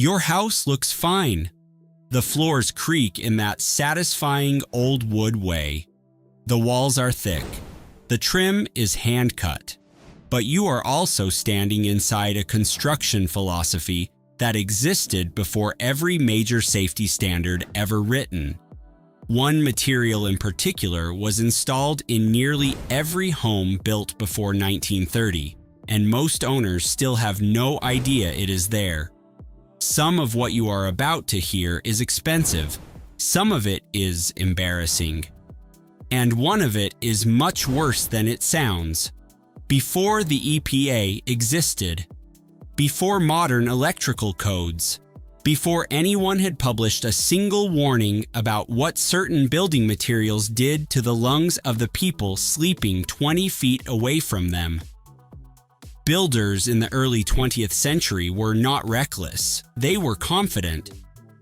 Your house looks fine. The floors creak in that satisfying old wood way. The walls are thick. The trim is hand-cut. But you are also standing inside a construction philosophy that existed before every major safety standard ever written. One material in particular was installed in nearly every home built before 1930, and most owners still have no idea it is there. Some of what you are about to hear is expensive. Some of it is embarrassing. And one of it is much worse than it sounds. Before the EPA existed, before modern electrical codes, before anyone had published a single warning about what certain building materials did to the lungs of the people sleeping 20 feet away from them. Builders in the early 20th century were not reckless. They were confident.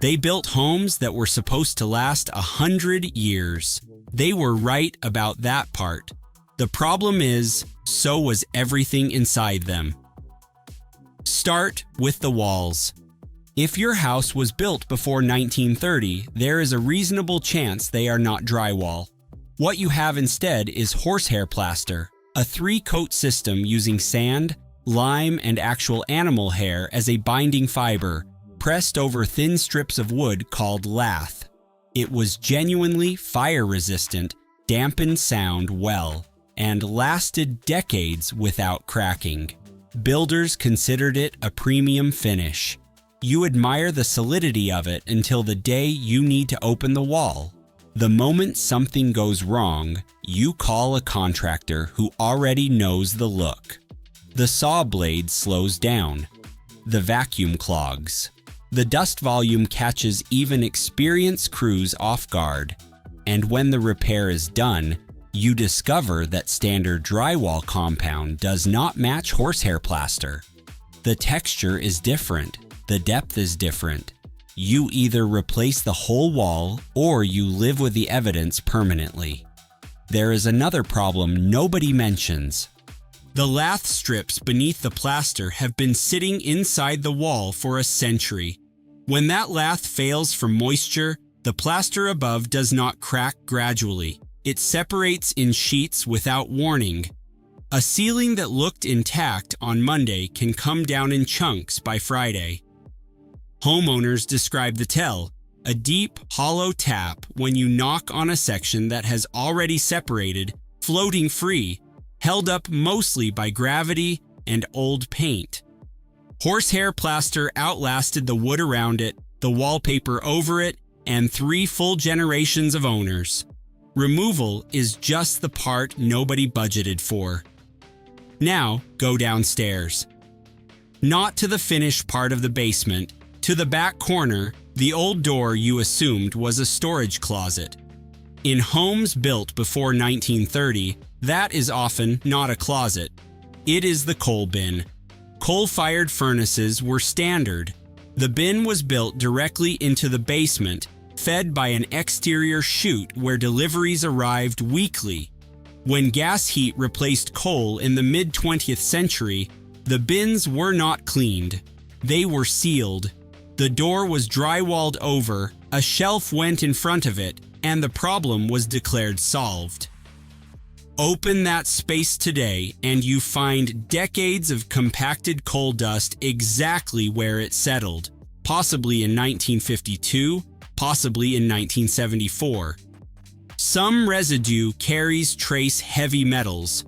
They built homes that were supposed to last 100 years. They were right about that part. The problem is, so was everything inside them. Start with the walls. If your house was built before 1930, there is a reasonable chance they are not drywall. What you have instead is horsehair plaster, a 3-coat system using sand, lime, and actual animal hair as a binding fiber, pressed over thin strips of wood called lath. It was genuinely fire-resistant, dampened sound well, and lasted decades without cracking. Builders considered it a premium finish. You admire the solidity of it until the day you need to open the wall. The moment something goes wrong, you call a contractor who already knows the look. The saw blade slows down. The vacuum clogs. The dust volume catches even experienced crews off guard. And when the repair is done, you discover that standard drywall compound does not match horsehair plaster. The texture is different. The depth is different. You either replace the whole wall or you live with the evidence permanently. There is another problem nobody mentions. The lath strips beneath the plaster have been sitting inside the wall for a century. When that lath fails from moisture, the plaster above does not crack gradually. It separates in sheets without warning. A ceiling that looked intact on Monday can come down in chunks by Friday. Homeowners describe the tell, a deep, hollow tap when you knock on a section that has already separated, floating free, held up mostly by gravity and old paint. Horsehair plaster outlasted the wood around it, the wallpaper over it, and 3 full generations of owners. Removal is just the part nobody budgeted for. Now, go downstairs. Not to the finished part of the basement, to the back corner, the old door you assumed was a storage closet. In homes built before 1930, that is often not a closet. It is the coal bin. Coal-fired furnaces were standard. The bin was built directly into the basement, fed by an exterior chute where deliveries arrived weekly. When gas heat replaced coal in the mid-20th century, the bins were not cleaned. They were sealed. The door was drywalled over, a shelf went in front of it, and the problem was declared solved. Open that space today and you find decades of compacted coal dust exactly where it settled, possibly in 1952, possibly in 1974. Some residue carries trace heavy metals.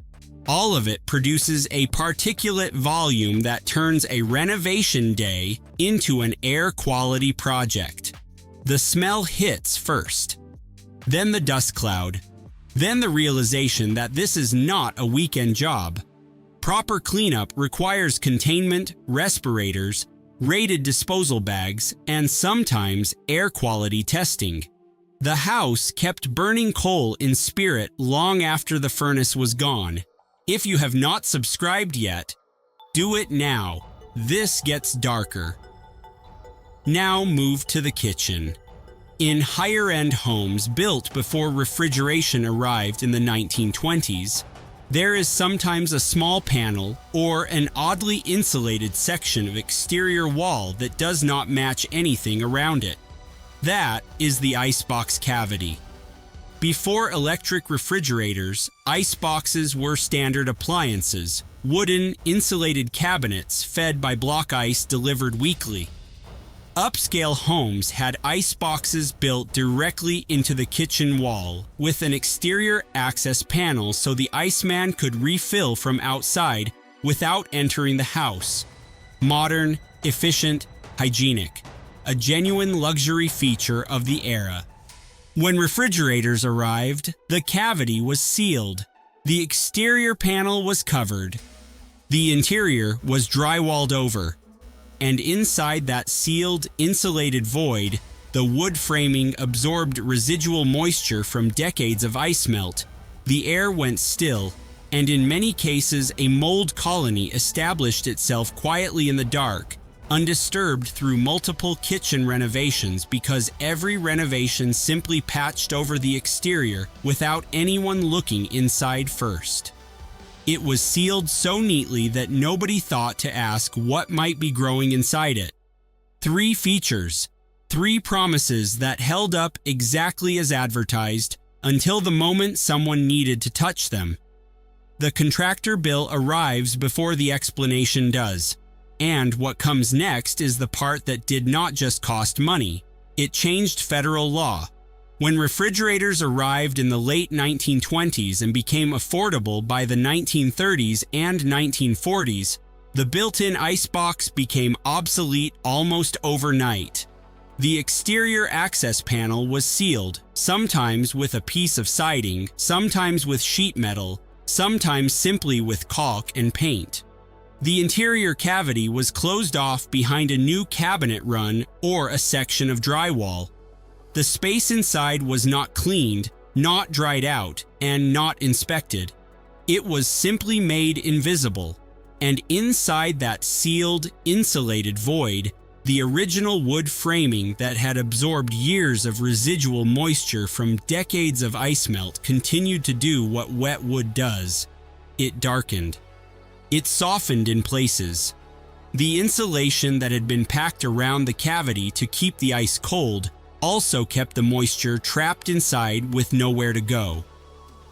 All of it produces a particulate volume that turns a renovation day into an air quality project. The smell hits first, then the dust cloud, then the realization that this is not a weekend job. Proper cleanup requires containment, respirators, rated disposal bags, and sometimes air quality testing. The house kept burning coal in spirit long after the furnace was gone. If you have not subscribed yet, do it now. This gets darker. Now move to the kitchen. In higher-end homes built before refrigeration arrived in the 1920s, There is sometimes a small panel or an oddly insulated section of exterior wall that does not match anything around it. That is the icebox cavity. Before electric refrigerators, iceboxes were standard appliances, wooden, insulated cabinets fed by block ice delivered weekly. Upscale homes had iceboxes built directly into the kitchen wall, with an exterior access panel so the iceman could refill from outside without entering the house. Modern, efficient, hygienic. A genuine luxury feature of the era. When refrigerators arrived, the cavity was sealed. The exterior panel was covered. The interior was drywalled over. And inside that sealed, insulated void, the wood framing absorbed residual moisture from decades of ice melt. The air went still, and in many cases a mold colony established itself quietly in the dark, undisturbed through multiple kitchen renovations because every renovation simply patched over the exterior without anyone looking inside first. It was sealed so neatly that nobody thought to ask what might be growing inside it. 3 features, 3 promises that held up exactly as advertised until the moment someone needed to touch them. The contractor bill arrives before the explanation does. And what comes next is the part that did not just cost money. It changed federal law. When refrigerators arrived in the late 1920s and became affordable by the 1930s and 1940s, the built-in icebox became obsolete almost overnight. The exterior access panel was sealed, sometimes with a piece of siding, sometimes with sheet metal, sometimes simply with caulk and paint. The interior cavity was closed off behind a new cabinet run or a section of drywall. The space inside was not cleaned, not dried out, and not inspected. It was simply made invisible, and inside that sealed, insulated void, the original wood framing that had absorbed years of residual moisture from decades of ice melt continued to do what wet wood does. It darkened. It softened in places. The insulation that had been packed around the cavity to keep the ice cold also kept the moisture trapped inside with nowhere to go.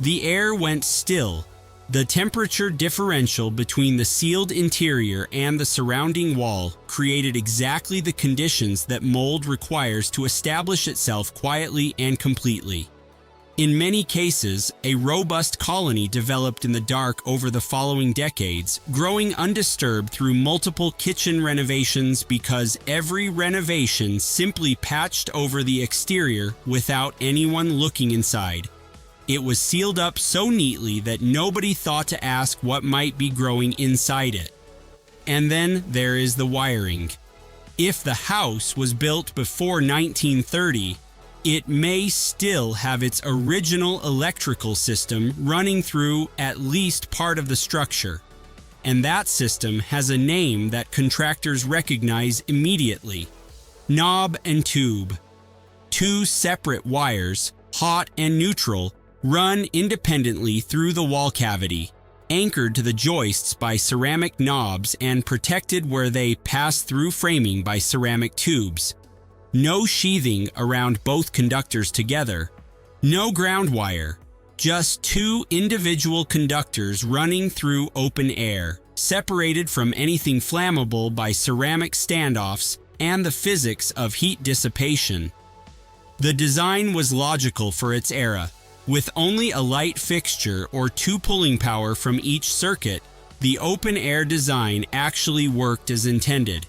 The air went still. The temperature differential between the sealed interior and the surrounding wall created exactly the conditions that mold requires to establish itself quietly and completely. In many cases, a robust colony developed in the dark over the following decades, growing undisturbed through multiple kitchen renovations because every renovation simply patched over the exterior without anyone looking inside. It was sealed up so neatly that nobody thought to ask what might be growing inside it. And then there is the wiring. If the house was built before 1930, it may still have its original electrical system running through at least part of the structure. And that system has a name that contractors recognize immediately: knob and tube. 2 separate wires, hot and neutral, run independently through the wall cavity, anchored to the joists by ceramic knobs and protected where they pass through framing by ceramic tubes. No sheathing around both conductors together. No ground wire. Just 2 individual conductors running through open air, separated from anything flammable by ceramic standoffs and the physics of heat dissipation. The design was logical for its era. With only a light fixture or 2 pulling power from each circuit, the open-air design actually worked as intended.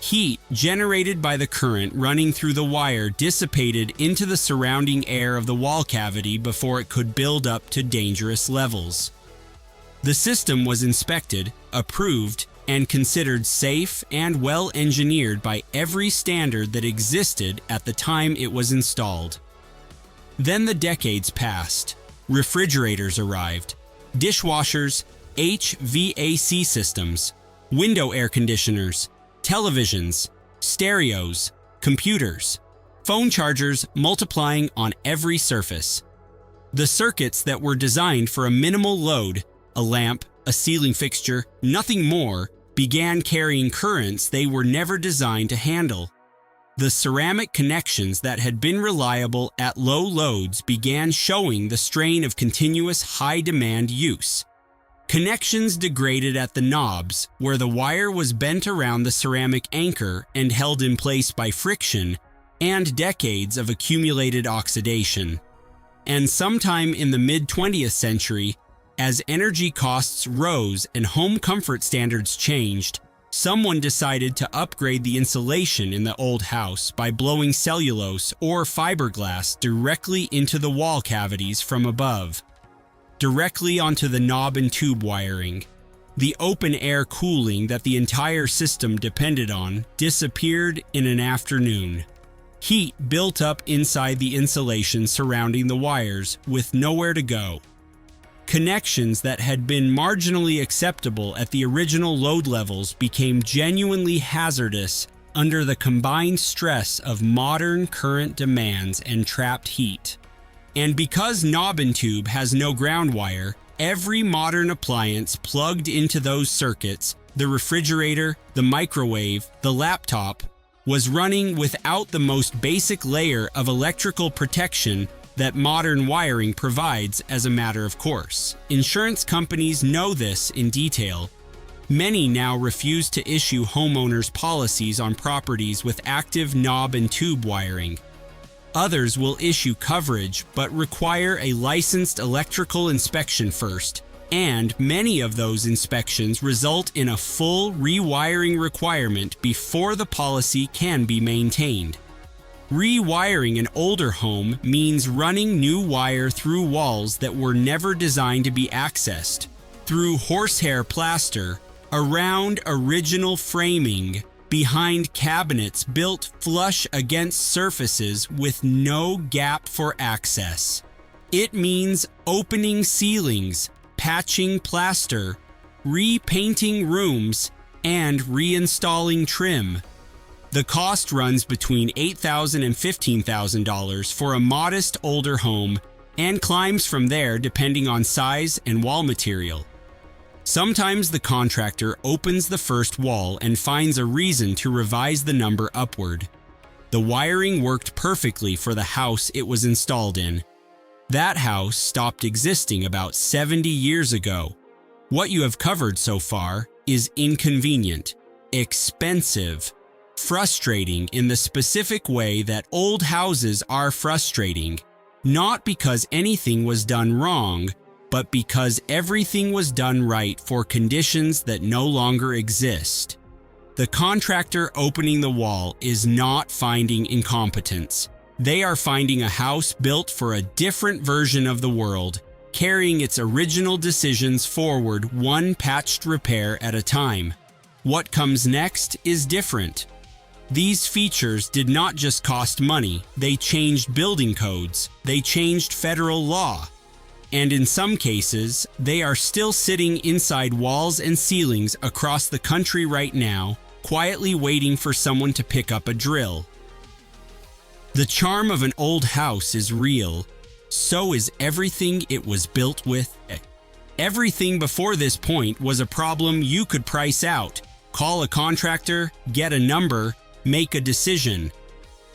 Heat generated by the current running through the wire dissipated into the surrounding air of the wall cavity before it could build up to dangerous levels. The system was inspected, approved, and considered safe and well-engineered by every standard that existed at the time it was installed. Then the decades passed. Refrigerators arrived, dishwashers, HVAC systems, window air conditioners, televisions, stereos, computers, phone chargers multiplying on every surface. The circuits that were designed for a minimal load A lamp, a ceiling fixture, nothing more, began carrying currents they were never designed to handle. The ceramic connections that had been reliable at low loads began showing the strain of continuous high-demand use. Connections degraded at the knobs, where the wire was bent around the ceramic anchor and held in place by friction and decades of accumulated oxidation. And sometime in the mid-20th century, as energy costs rose and home comfort standards changed, someone decided to upgrade the insulation in the old house by blowing cellulose or fiberglass directly into the wall cavities from above, directly onto the knob and tube wiring. The open-air cooling that the entire system depended on disappeared in an afternoon. Heat built up inside the insulation surrounding the wires with nowhere to go. Connections that had been marginally acceptable at the original load levels became genuinely hazardous under the combined stress of modern current demands and trapped heat. And because knob and tube has no ground wire, every modern appliance plugged into those circuits, the refrigerator, the microwave, the laptop, was running without the most basic layer of electrical protection that modern wiring provides as a matter of course. Insurance companies know this in detail. Many now refuse to issue homeowners policies on properties with active knob and tube wiring. Others will issue coverage but require a licensed electrical inspection first, and many of those inspections result in a full rewiring requirement before the policy can be maintained. Rewiring an older home means running new wire through walls that were never designed to be accessed, through horsehair plaster, around original framing, behind cabinets built flush against surfaces with no gap for access. It means opening ceilings, patching plaster, repainting rooms, and reinstalling trim. The cost runs between $8,000 and $15,000 for a modest older home and climbs from there depending on size and wall material. Sometimes the contractor opens the first wall and finds a reason to revise the number upward. The wiring worked perfectly for the house it was installed in. That house stopped existing about 70 years ago. What you have covered so far is inconvenient, expensive, frustrating in the specific way that old houses are frustrating, not because anything was done wrong, but because everything was done right for conditions that no longer exist. The contractor opening the wall is not finding incompetence. They are finding a house built for a different version of the world, carrying its original decisions forward one patched repair at a time. What comes next is different. These features did not just cost money, they changed building codes, they changed federal law. And in some cases, they are still sitting inside walls and ceilings across the country right now, quietly waiting for someone to pick up a drill. The charm of an old house is real. So is everything it was built with. Everything before this point was a problem you could price out, call a contractor, get a number, make a decision.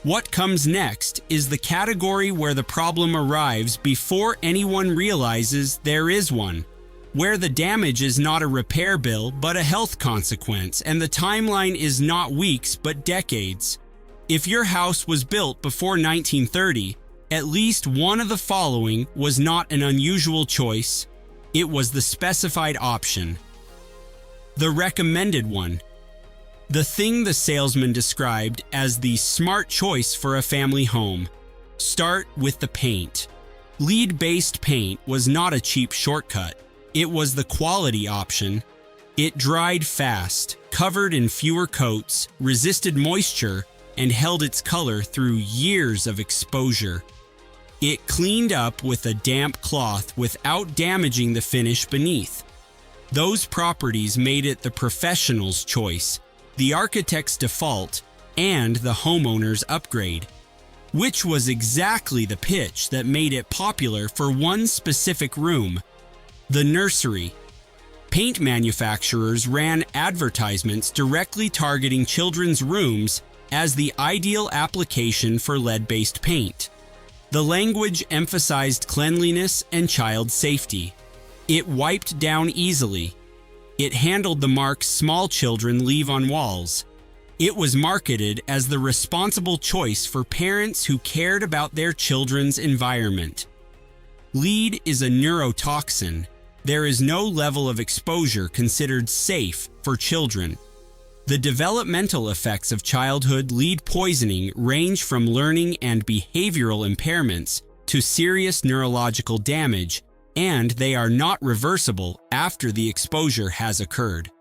What comes next is the category where the problem arrives before anyone realizes there is one, where the damage is not a repair bill but a health consequence, and the timeline is not weeks but decades. If your house was built before 1930, at least one of the following was not an unusual choice. It was the specified option. The recommended one. The thing the salesman described as the smart choice for a family home. Start with the paint. Lead-based paint was not a cheap shortcut. It was the quality option. It dried fast, covered in fewer coats, resisted moisture, and held its color through years of exposure. It cleaned up with a damp cloth without damaging the finish beneath. Those properties made it the professional's choice, the architect's default, and the homeowner's upgrade, which was exactly the pitch that made it popular for one specific room, the nursery, Paint manufacturers ran advertisements directly targeting children's rooms as the ideal application for lead-based paint. The language emphasized cleanliness and child safety. It wiped down easily. It handled the marks small children leave on walls. It was marketed as the responsible choice for parents who cared about their children's environment. Lead is a neurotoxin. There is no level of exposure considered safe for children. The developmental effects of childhood lead poisoning range from learning and behavioral impairments to serious neurological damage, and they are not reversible after the exposure has occurred.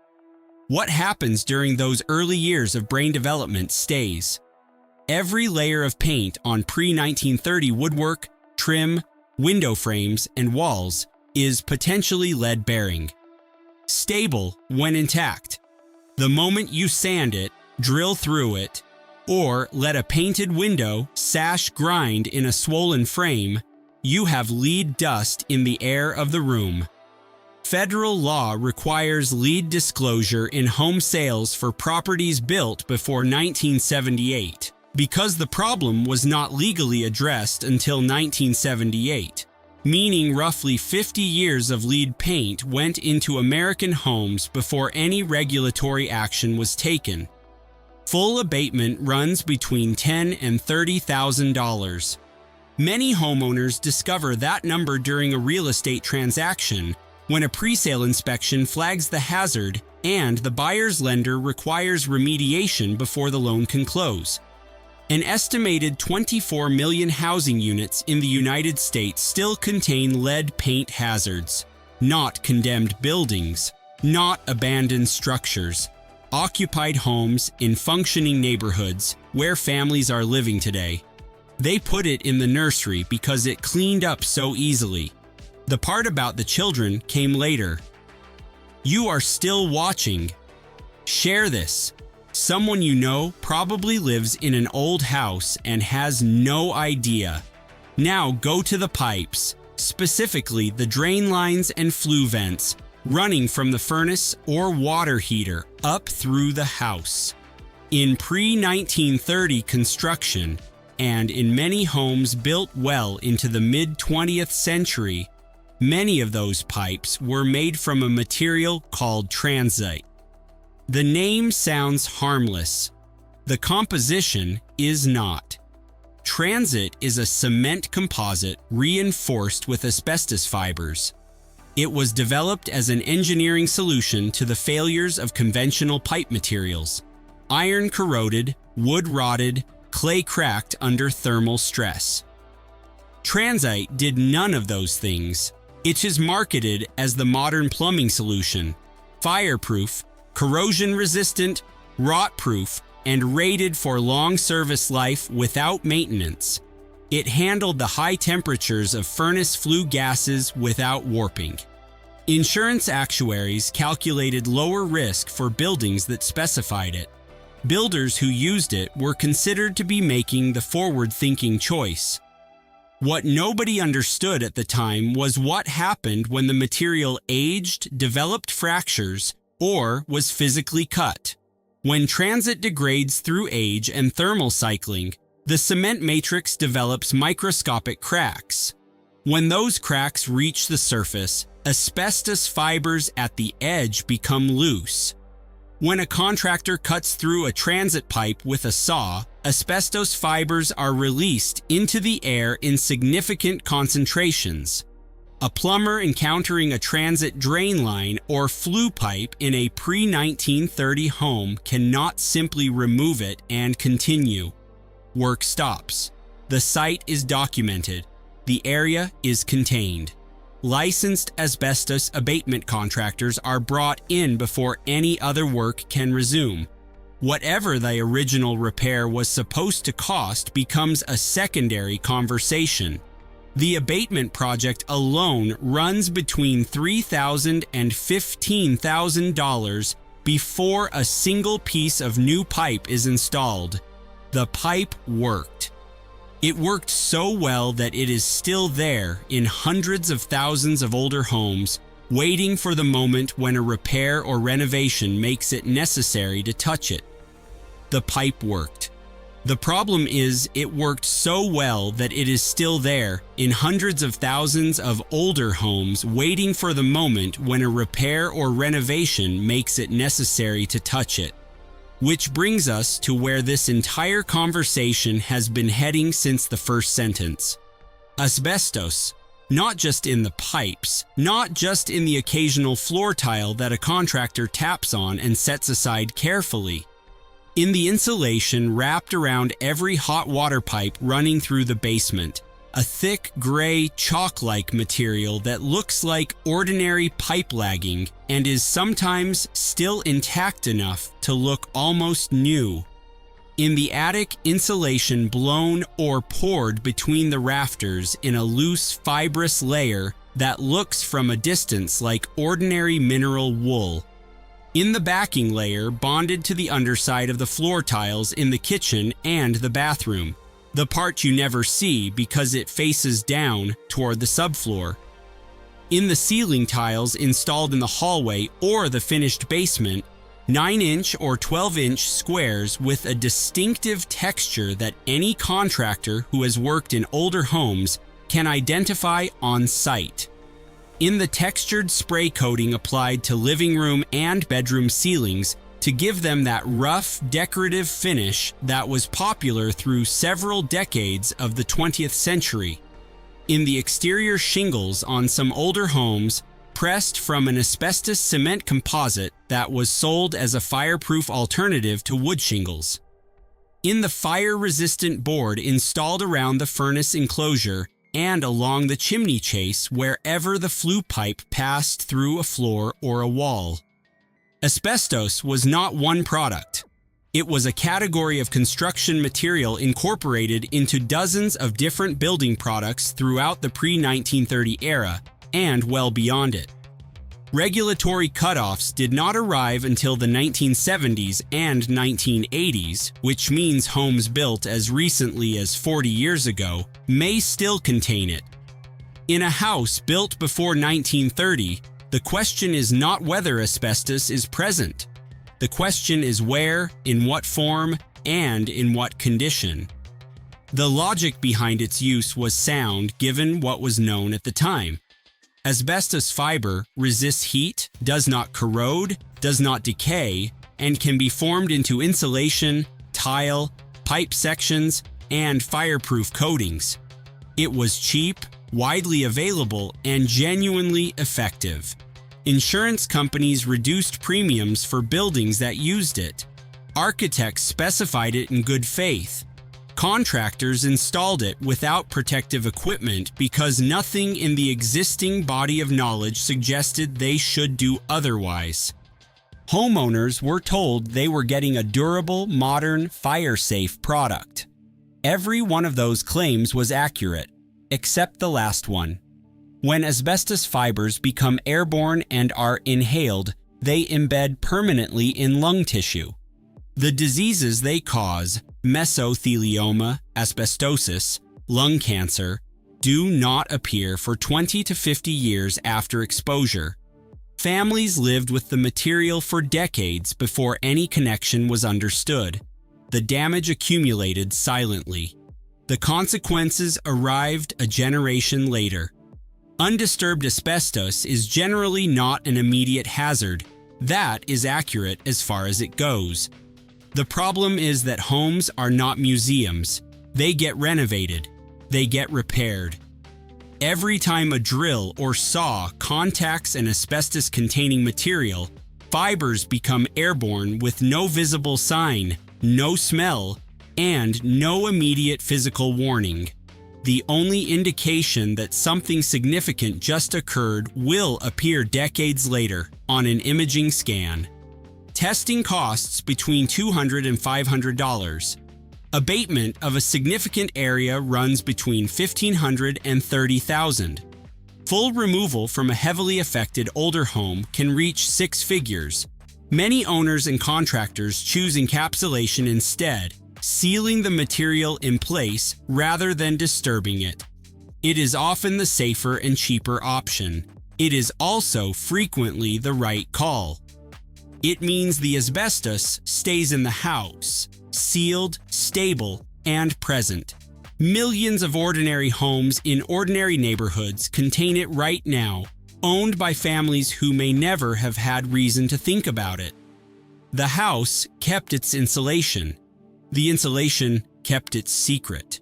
What happens during those early years of brain development stays. Every layer of paint on pre-1930 woodwork, trim, window frames, and walls is potentially lead-bearing. Stable when intact. The moment you sand it, drill through it, or let a painted window sash grind in a swollen frame, you have lead dust in the air of the room. Federal law requires lead disclosure in home sales for properties built before 1978, because the problem was not legally addressed until 1978, meaning roughly 50 years of lead paint went into American homes before any regulatory action was taken. Full abatement runs between $10,000 and $30,000. Many homeowners discover that number during a real estate transaction when a presale inspection flags the hazard and the buyer's lender requires remediation before the loan can close. An estimated 24 million housing units in the United States still contain lead paint hazards, not condemned buildings, not abandoned structures, occupied homes in functioning neighborhoods where families are living today. They put it in the nursery because it cleaned up so easily. The part about the children came later. You are still watching. Share this. Someone you know probably lives in an old house and has no idea. Now go to the pipes, specifically the drain lines and flue vents, running from the furnace or water heater up through the house. In pre-1930 construction, and in many homes built well into the mid-20th century, many of those pipes were made from a material called transite. The name sounds harmless. The composition is not. Transite is a cement composite reinforced with asbestos fibers. It was developed as an engineering solution to the failures of conventional pipe materials. Iron corroded, wood rotted, clay cracked under thermal stress. Transite did none of those things. It is marketed as the modern plumbing solution, fireproof, corrosion-resistant, rot-proof, and rated for long service life without maintenance. It handled the high temperatures of furnace flue gases without warping. Insurance actuaries calculated lower risk for buildings that specified it. Builders who used it were considered to be making the forward-thinking choice. What nobody understood at the time was what happened when the material aged, developed fractures, or was physically cut. When transite degrades through age and thermal cycling, the cement matrix develops microscopic cracks. When those cracks reach the surface, asbestos fibers at the edge become loose. When a contractor cuts through a transit pipe with a saw, asbestos fibers are released into the air in significant concentrations. A plumber encountering a transit drain line or flue pipe in a pre-1930 home cannot simply remove it and continue. Work stops. The site is documented. The area is contained. Licensed asbestos abatement contractors are brought in before any other work can resume. Whatever the original repair was supposed to cost becomes a secondary conversation. The abatement project alone runs between $3,000 and $15,000 before a single piece of new pipe is installed. The pipe worked. It worked so well that it is still there in hundreds of thousands of older homes, waiting for the moment when a repair or renovation makes it necessary to touch it. The pipe worked. The problem is, it worked so well that it is still there in hundreds of thousands of older homes, waiting for the moment when a repair or renovation makes it necessary to touch it. Which brings us to where this entire conversation has been heading since the first sentence. Asbestos, not just in the pipes, not just in the occasional floor tile that a contractor taps on and sets aside carefully. In the insulation wrapped around every hot water pipe running through the basement, a thick gray chalk-like material that looks like ordinary pipe lagging and is sometimes still intact enough to look almost new. In the attic, insulation blown or poured between the rafters in a loose fibrous layer that looks from a distance like ordinary mineral wool. In the backing layer bonded to the underside of the floor tiles in the kitchen and the bathroom, the part you never see because it faces down toward the subfloor. In the ceiling tiles installed in the hallway or the finished basement, 9-inch or 12-inch squares with a distinctive texture that any contractor who has worked in older homes can identify on site. In the textured spray coating applied to living room and bedroom ceilings to give them that rough, decorative finish that was popular through several decades of the 20th century. In the exterior shingles on some older homes, pressed from an asbestos cement composite that was sold as a fireproof alternative to wood shingles. In the fire-resistant board installed around the furnace enclosure and along the chimney chase wherever the flue pipe passed through a floor or a wall. Asbestos was not one product. It was a category of construction material incorporated into dozens of different building products throughout the pre-1930 era and well beyond it. Regulatory cutoffs did not arrive until the 1970s and 1980s, which means homes built as recently as 40 years ago may still contain it. In a house built before 1930, the question is not whether asbestos is present. The question is where, in what form, and in what condition. The logic behind its use was sound given what was known at the time. Asbestos fiber resists heat, does not corrode, does not decay, and can be formed into insulation, tile, pipe sections, and fireproof coatings. It was cheap, widely available, and genuinely effective. Insurance companies reduced premiums for buildings that used it. Architects specified it in good faith. Contractors installed it without protective equipment because nothing in the existing body of knowledge suggested they should do otherwise. Homeowners were told they were getting a durable, modern, fire-safe product. Every one of those claims was accurate, except the last one. When asbestos fibers become airborne and are inhaled, they embed permanently in lung tissue. The diseases they cause, mesothelioma, asbestosis, lung cancer, do not appear for 20 to 50 years after exposure. Families lived with the material for decades before any connection was understood. The damage accumulated silently. The consequences arrived a generation later. Undisturbed asbestos is generally not an immediate hazard. That is accurate as far as it goes. The problem is that homes are not museums. They get renovated. They get repaired. Every time a drill or saw contacts an asbestos-containing material, fibers become airborne with no visible sign, no smell, and no immediate physical warning. The only indication that something significant just occurred will appear decades later on an imaging scan. Testing costs between $200 and $500. Abatement of a significant area runs between $1,500 and $30,000. Full removal from a heavily affected older home can reach 6 figures. Many owners and contractors choose encapsulation instead, sealing the material in place rather than disturbing it. It is often the safer and cheaper option. it is also frequently the right call. It means the asbestos stays in the house, sealed, stable, and present. Millions of ordinary homes in ordinary neighborhoods contain it right now, owned by families who may never have had reason to think about it. The house kept its insulation. The insulation kept its secret.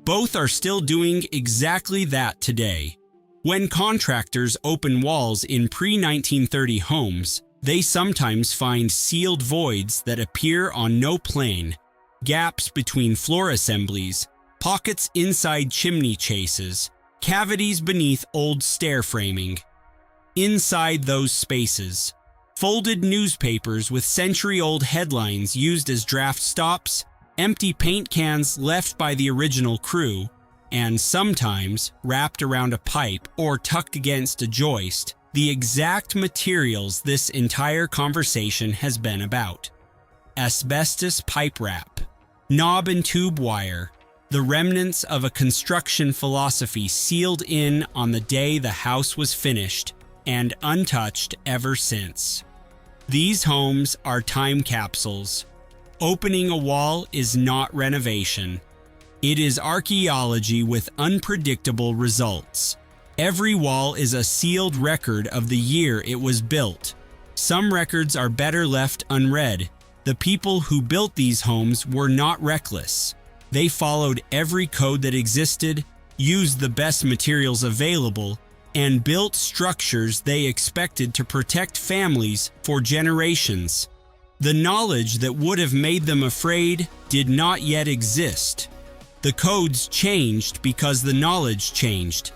Both are still doing exactly that today. When contractors open walls in pre-1930 homes, they sometimes find sealed voids that appear on no plan, gaps between floor assemblies, pockets inside chimney chases, cavities beneath old stair framing. Inside those spaces, folded newspapers with century-old headlines used as draft stops, empty paint cans left by the original crew, and sometimes wrapped around a pipe or tucked against a joist, the exact materials this entire conversation has been about. Asbestos pipe wrap, knob and tube wire, the remnants of a construction philosophy sealed in on the day the house was finished and untouched ever since. These homes are time capsules. Opening a wall is not renovation. It is archaeology with unpredictable results. Every wall is a sealed record of the year it was built. Some records are better left unread. The people who built these homes were not reckless. They followed every code that existed, used the best materials available, and built structures they expected to protect families for generations. The knowledge that would have made them afraid did not yet exist. The codes changed because the knowledge changed.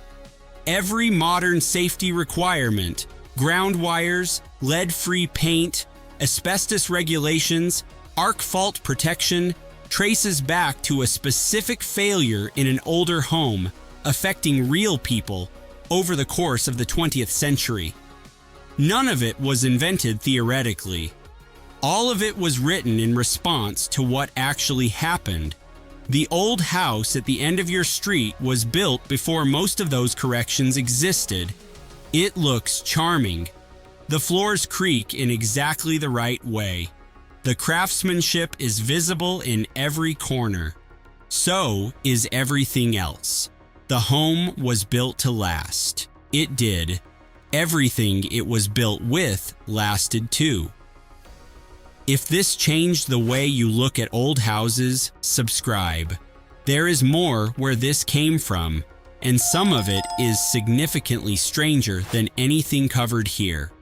Every modern safety requirement, ground wires, lead-free paint, asbestos regulations, arc fault protection, traces back to a specific failure in an older home affecting real people over the course of the 20th century. None of it was invented theoretically. All of it was written in response to what actually happened. The old house at the end of your street was built before most of those corrections existed. It looks charming. The floors creak in exactly the right way. The craftsmanship is visible in every corner. So is everything else. The home was built to last. It did. Everything it was built with lasted too. If this changed the way you look at old houses, subscribe. There is more where this came from, and some of it is significantly stranger than anything covered here.